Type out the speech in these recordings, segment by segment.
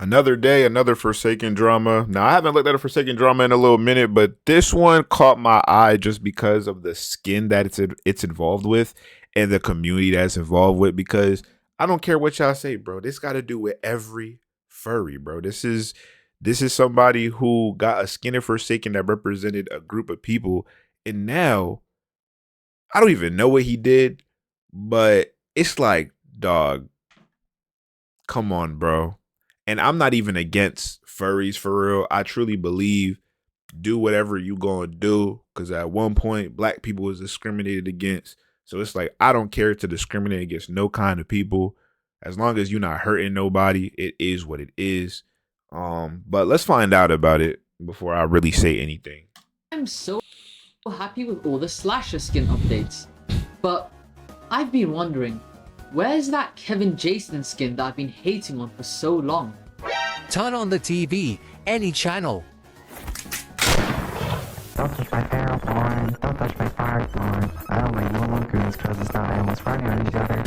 Another day, another Forsaken drama. Now, I haven't looked at a Forsaken drama in a little minute, but this one caught my eye just because of the skin that it's involved with and the community that's involved with. Because I don't care what y'all say, bro. This got to do with every furry, bro. This is somebody who got a skin of Forsaken that represented a group of people, and now I don't even know what he did, but it's like, dog, come on, bro. And I'm not even against furries for real. I truly believe do whatever you gonna do. Cause at one point black people was discriminated against. So it's like I don't care to discriminate against no kind of people. As long as you're not hurting nobody, it is what it is. But let's find out about it before I really say anything. I'm so happy with all the slasher skin updates. But I've been wondering, where's that Kevin Jason skin that I've been hating on for so long? Turn on the TV, any channel. Don't touch my feral porn, don't touch my fire porn. I don't like no goons cause it's not animals fighting on each other.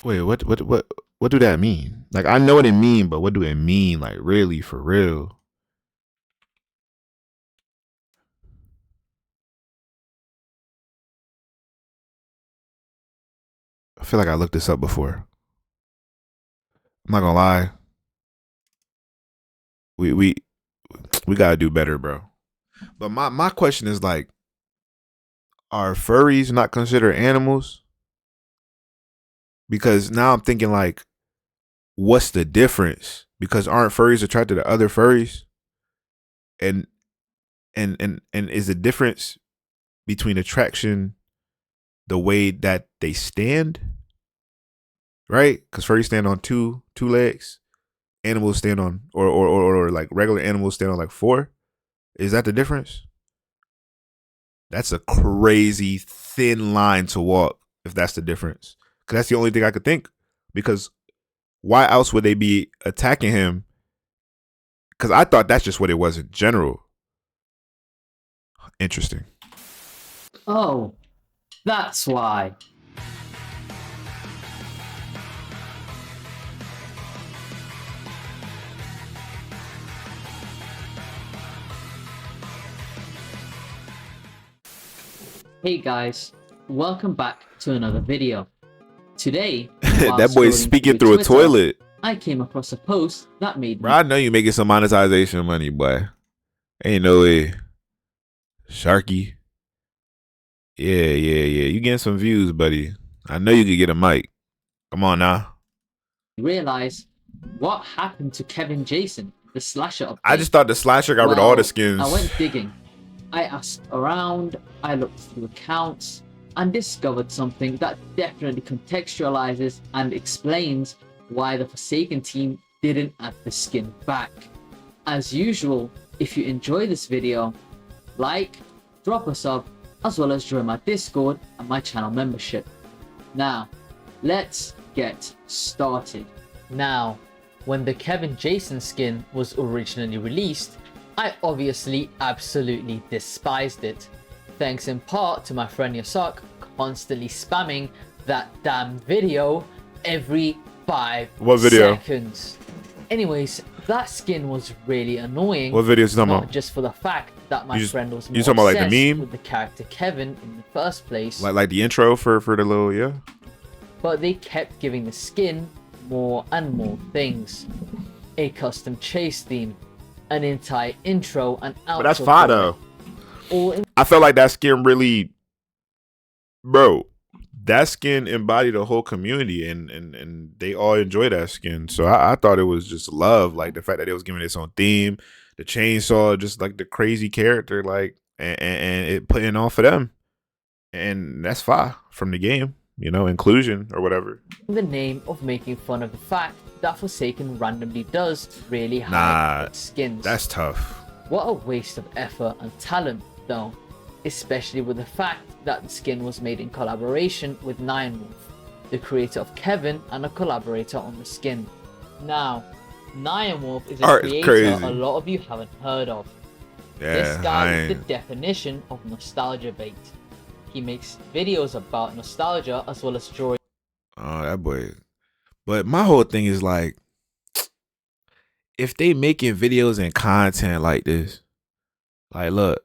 Wait, what do that mean? Like I know what it mean, but what do it mean? Like really, for real? I feel like I looked this up before. I'm not gonna lie. We gotta do better, bro. But my question is like, are furries not considered animals? Because now I'm thinking like, what's the difference? Because aren't furries attracted to other furries? And is the difference between attraction the way that they stand? Right? Because furries stand on two legs. Animals stand on or like regular animals stand on like four. Is that the difference? That's a crazy thin line to walk if that's the difference. Because that's the only thing I could think. Because why else would they be attacking him? Because I thought that's just what it was in general. Interesting. Oh, that's why. Hey guys, welcome back to another video. Today, that boy's scrolling speaking through through a Twitter, toilet. I came across a post that made Bro, me... I know you making some monetization money, boy. Ain't no way. Sharky. Yeah. You getting some views, buddy. I know you could get a mic. Come on now. realize what happened to Kevin Jason, the slasher update. I just thought the slasher got rid of all the skins. I went digging. I asked around, I looked through accounts, and discovered something that definitely contextualizes and explains why the Forsaken team didn't add the skin back. As usual, if you enjoy this video, like, drop a sub, as well as join my Discord and my channel membership. Now, let's get started. Now, when the Kevin Jason skin was originally released, I obviously absolutely despised it, thanks in part to my friend Yasak constantly spamming that damn video every 5 seconds. Anyways, that skin was really annoying. What video is you talking about? Not just for the fact that my friend was more you talking about like the meme with the character Kevin in the first place. Like the intro for the little, yeah. But they kept giving the skin more and more things. A custom chase theme, an entire intro and outro. But that's fine though. All I felt like that skin really, bro, that skin embodied the whole community and they all enjoy that skin. So I thought it was just love, like the fact that it was giving its own theme, the chainsaw, just like the crazy character, like and it putting on for them. And that's fine from the game, you know, inclusion or whatever. in the name of making fun of the fact that Forsaken randomly does really high skins. That's tough. What a waste of effort and talent though, especially with the fact that the skin was made in collaboration with Wolf, the creator of Kevin and a collaborator on the skin. Now, Wolf is a creator a lot of you haven't heard of. Yeah, This guy is the definition of nostalgia bait. He makes videos about nostalgia as well as drawing Oh, that boy. But my whole thing is like, if they making videos and content like this, like look,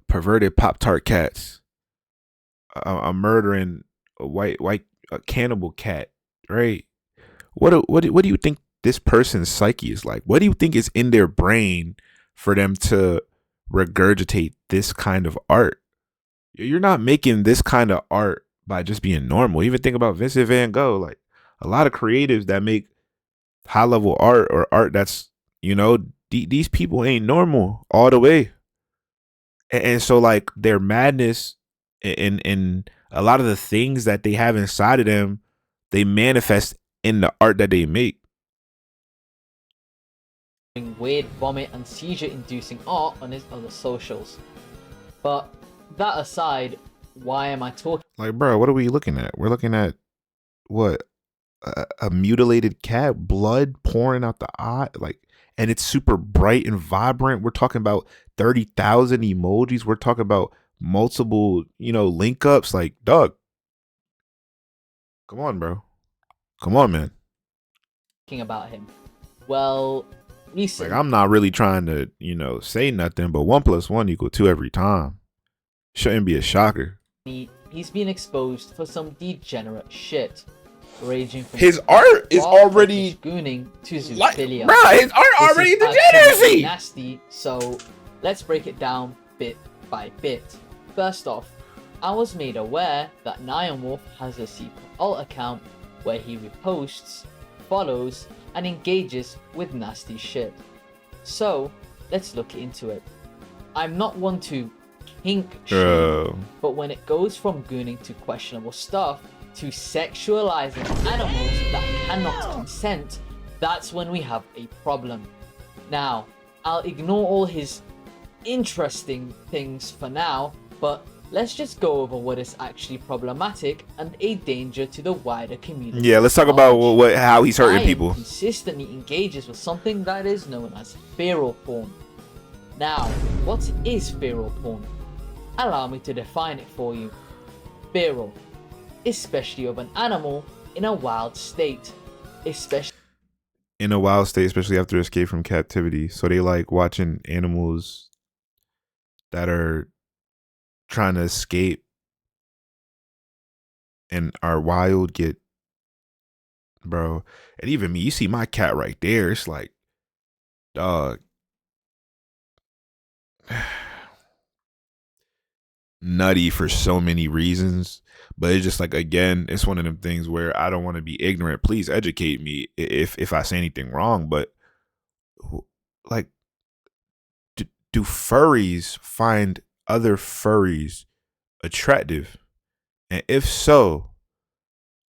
perverted Pop Tart cats, I'm murdering a white a cannibal cat, right? What do you think this person's psyche is like? What do you think is in their brain for them to regurgitate this kind of art? You're not making this kind of art by just being normal. Even think about Vincent Van Gogh. Like a lot of creatives that make high level art or art that's, these people ain't normal all the way. And so like their madness and a lot of the things that they have inside of them, they manifest in the art that they make. weird vomit and seizure inducing art on his other socials. But that aside, why am I talking Like, bro, what are we looking at? We're looking at what, a mutilated cat, blood pouring out the eye, like, and it's super bright and vibrant. We're talking about 30,000 emojis. We're talking about multiple, link ups. Like, dog, come on, bro. Come on, man. about him? Well, Like, recently I'm not really trying to, say nothing, but 1+1 = 2 every time. Shouldn't be a shocker. he's been exposed for some degenerate shit, ranging from His art is raw already fetish gooning to like, zoophilia. bro, his art This already is absolutely degeneracy. nasty, so let's break it down bit by bit. First off, I was made aware that Nyan Wolf has a secret alt account where he reposts, follows, and engages with nasty shit. So, let's look into it. I'm not one to kink shame, Bro. but when it goes from gooning to questionable stuff to sexualizing animals that cannot consent, that's when we have a problem. Now, I'll ignore all his interesting things for now, but let's just go over what is actually problematic and a danger to the wider community. Yeah, let's talk about how he's hurting Ryan people. consistently engages with something that is known as feral porn. Now, what is feral porn? Allow me to define it for you. Feral, especially of an animal in a wild state, especially In a wild state, especially after escape from captivity. So they like watching animals that are trying to escape and are wild get, bro. And even me, you see my cat right there. It's like, dog. Nutty for so many reasons. But it's just like, again, it's one of them things where I don't want to be ignorant. Please educate me if I say anything wrong. But like, do furries find other furries attractive? And if so,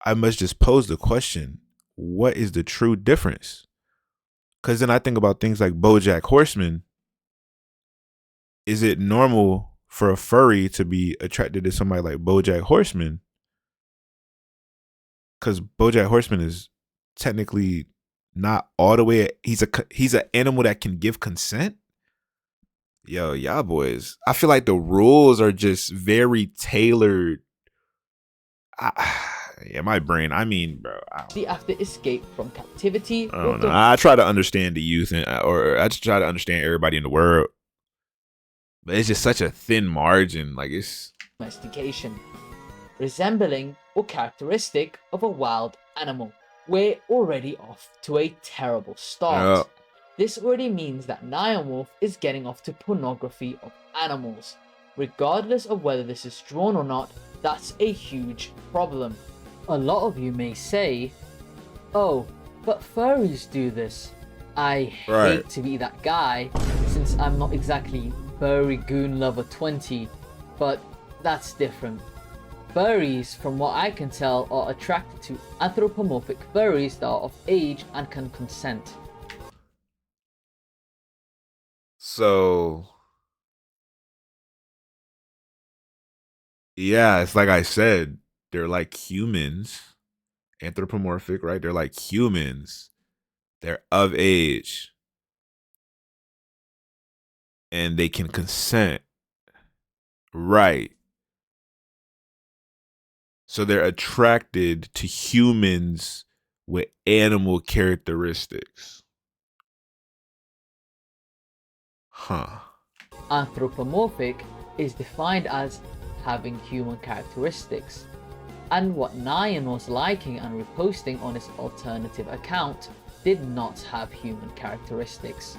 I must just pose the question, what is the true difference? Because then I think about things like BoJack Horseman. Is it normal for a furry to be attracted to somebody like BoJack Horseman? Because BoJack Horseman is technically not all the way. He's an animal that can give consent. Yo, y'all boys. I feel like the rules are just very tailored. Yeah, my brain. I mean, bro. after escape from captivity I don't know. I try to understand the youth, or I just try to understand everybody in the world. But it's just such a thin margin. Like, it's domestication, resembling or characteristic of a wild animal. We're already off to a terrible start. Yep. This already means that Nyan Wolf is getting off to pornography of animals. Regardless of whether this is drawn or not, that's a huge problem. A lot of you may say, oh, but furries do this. I hate to be that guy, since I'm not exactly furry goon lover 20, but that's different. Furries, from what I can tell, are attracted to anthropomorphic furries that are of age and can consent. So, yeah, it's like I said, they're like humans, anthropomorphic, right? They're like humans. They're of age. And they can consent. Right. So they're attracted to humans with animal characteristics. Huh. Anthropomorphic is defined as having human characteristics, and what Nyan was liking and reposting on his alternative account did not have human characteristics.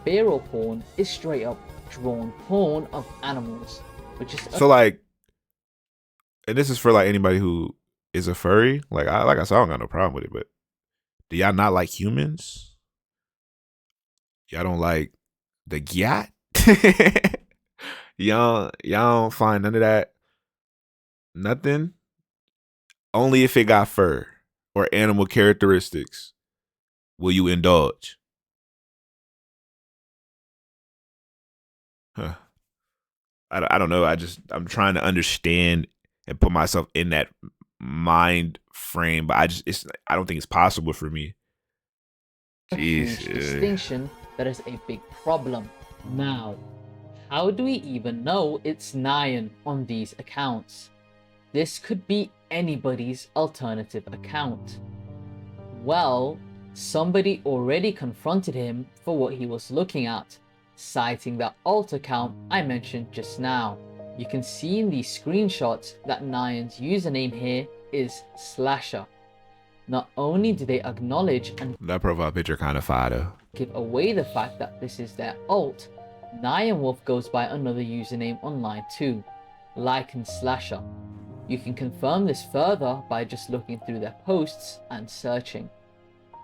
Feral porn is straight up drawn porn of animals, which is So like, and this is for like anybody who is a furry. Like I said, I don't got no problem with it, but do y'all not like humans? Y'all don't like the gyat? y'all don't find none of that. Nothing. Only if it got fur or animal characteristics will you indulge. Huh. I don't know. I'm trying to understand and put myself in that mind frame, but I don't think it's possible for me. a Jeez. huge distinction that is a big problem. Now, how do we even know it's Nyan on these accounts? This could be anybody's alternative account. Well, somebody already confronted him for what he was looking at, citing that alt account I mentioned just now. You can see in these screenshots that Nyan's username here is Slasher. Not only do they acknowledge and That profile picture kind of fire though. give away the fact that this is their alt, Nyan Wolf goes by another username online too, Lycan Slasher. You can confirm this further by just looking through their posts and searching.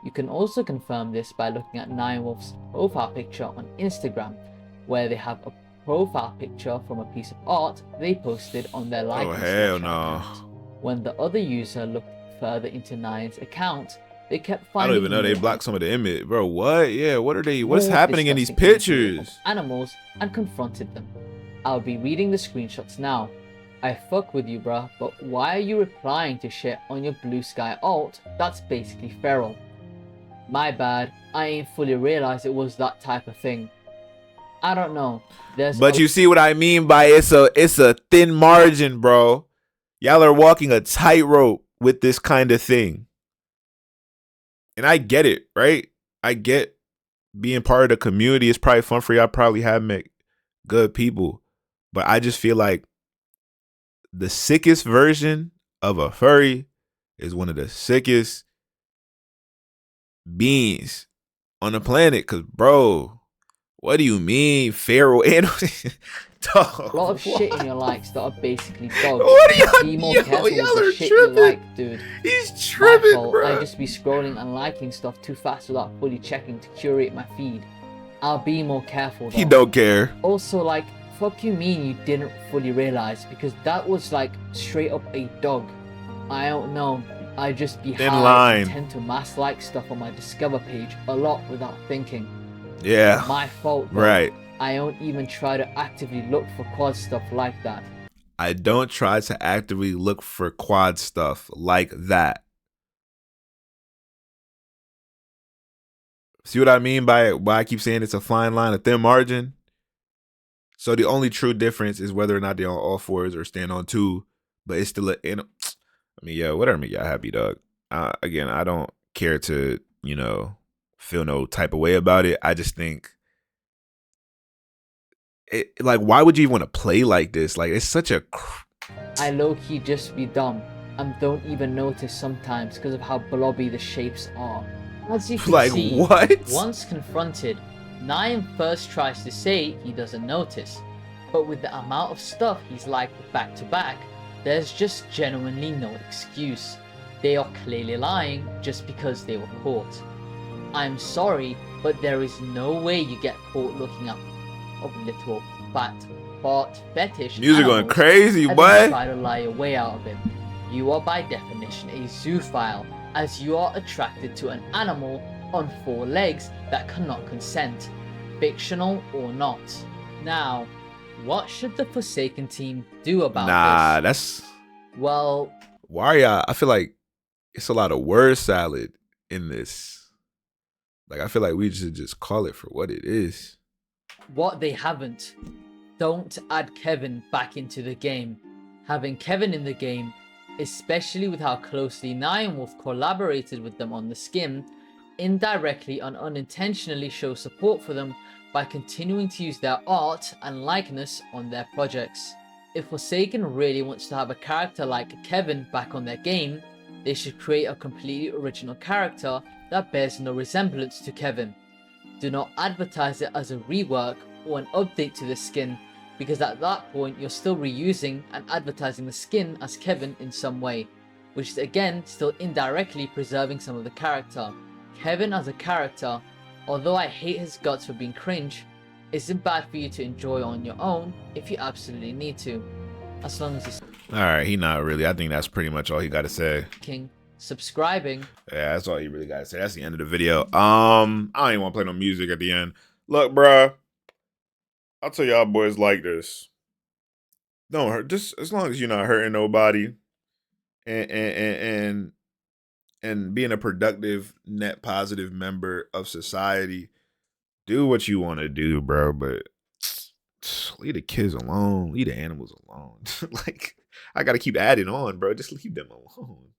You can also confirm this by looking at Nyan Wolf's profile picture on Instagram, where they have a profile picture from a piece of art they posted on their Lycan hell Slasher no. account. When the other user looked further into Nyan's account, they kept I finding don't even know they more blocked some of the image, bro. What? Yeah, what are they? What's more happening in these disgusting imagery pictures? of animals and confronted them. I'll be reading the screenshots now. I fuck with you, bruh, but why are you replying to shit on your Blue Sky alt that's basically feral? My bad, I ain't fully realized it was that type of thing. I don't know. But you see what I mean by it's a thin margin, bro. Y'all are walking a tightrope with this kind of thing. And I get it, right? I get being part of the community. It's probably fun for y'all. Probably have met good people. But I just feel like the sickest version of a furry is one of the sickest beings on the planet. Cause bro, what do you mean feral animals? a lot of shit in your likes that are basically dogs. What are y'all? Be more Yo, careful y'all with the are shit tripping. you like, dude. He's My tripping, fault, bro. I just be scrolling and liking stuff too fast without fully checking to curate my feed. I'll be more careful though. He don't care. Also, like, fuck you mean you didn't fully realize, because that was like straight up a dog. I don't know. I just be Thin high line. and tend to mass like stuff on my Discover page a lot without thinking. Yeah. My fault though. Right. I don't even try to actively look for quad stuff like that. I don't try to actively look for quad stuff like that. See what I mean by it? Why I keep saying it's a fine line, a thin margin? So the only true difference is whether or not they're on all fours or stand on two, but it's still I mean, yeah, whatever make y'all happy, dog. Again, I don't care to, feel no type of way about it. I just think like, why would you even want to play like this? Like, it's such a I low-key just be dumb and don't even notice sometimes because of how blobby the shapes are. As you can like see, what? once confronted, Nyan first tries to say he doesn't notice, but with the amount of stuff he's liked back to back, there's just genuinely no excuse. They are clearly lying just because they were caught. I'm sorry, but there is no way you get caught looking up of literal fat fart fetish Music going animals crazy, and boy. then try to lie your way out of it. You are by definition a zoophile, as you are attracted to an animal on 4 legs that cannot consent, fictional or not. Now, what should the Forsaken team do about this? Well, Why y'all? I feel like it's a lot of word salad in this. Like, I feel like we should just call it for what it is. what they haven't. Don't add Kevin back into the game. Having Kevin in the game especially with how closely Nyanwolf collaborated with them on the skin, indirectly and unintentionally show support for them by continuing to use their art and likeness on their projects. If Forsaken really wants to have a character like Kevin back on their game, they should create a completely original character that bears no resemblance to Kevin. Do not advertise it as a rework or an update to the skin, because at that point you're still reusing and advertising the skin as Kevin in some way, which is again still indirectly preserving some of the character. Kevin as a character, although I hate his guts for being cringe, isn't bad for you to enjoy on your own if you absolutely need to, as long as you're All right, he not really. I think that's pretty much all he got to say. subscribing. Yeah, that's all he really got to say. That's the end of the video. I don't even want to play no music at the end. Look, bruh, I'll tell y'all boys like this. Don't hurt. Just as long as you're not hurting nobody, and being a productive, net positive member of society, do what you want to do, bro. But leave the kids alone. Leave the animals alone. Like, I gotta keep adding on, bro. Just leave them alone.